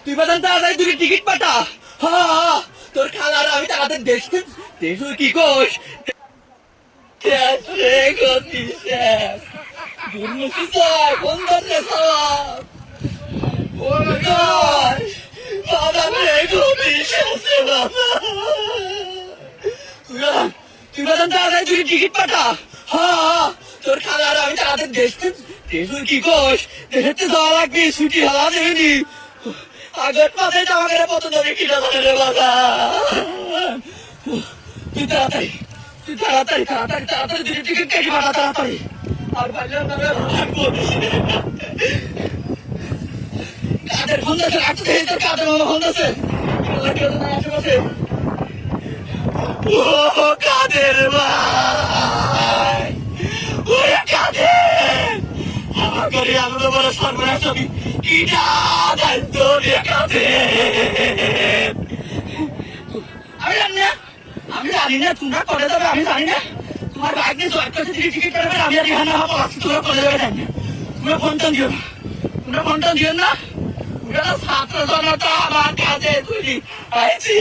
তুই বাদান তাড়াতাড়ি দুটি টিকিট পাঠা। হ্যাঁ তোর খালার আমি তাড়াতাড়ি দেখতে দেশ কি কোষ দুর্নীতি চাই বন্ধন রে সব ও বাবা রে গতিস আছে বাবা তুই বাদান তাড়াতাড়ি দুটি টিকিট পাঠা। হ্যাঁ তোর খালার আমি তাড়াতাড়ি দেখতে দেশ কি কোষ দেখতে যাওয়া লাগবে ছুটি হওয়া দেয়নি আগের মাথায় জামা করে পছন্দ করে কিনা জানে রে বাবা তুই তাড়াতাড়ি দুটো টিকিট কেটে পাঠা তাড়াতাড়ি আর বাইরে কাদের ফোন আছে রাখতে তোর কাদের মামা ফোন আছে আশেপাশে ও কাদের ভাই ওরে কাদের আমার ঘরে আনন্দ বড় সর্বনাশ আমি কিনা দায়িত্ব রে কাদের আমি জানি না তোমরা করে দেবে আমি জানি না তোমার বাইক নিয়ে জয়েন করছে টিকিট কাটবে আমি আর এখানে হবো তোমরা করে দেবে জানি না তোমরা ফোনটা দিও না ওরা ছাত্র জনতা আমার কাছে তুলি আইছি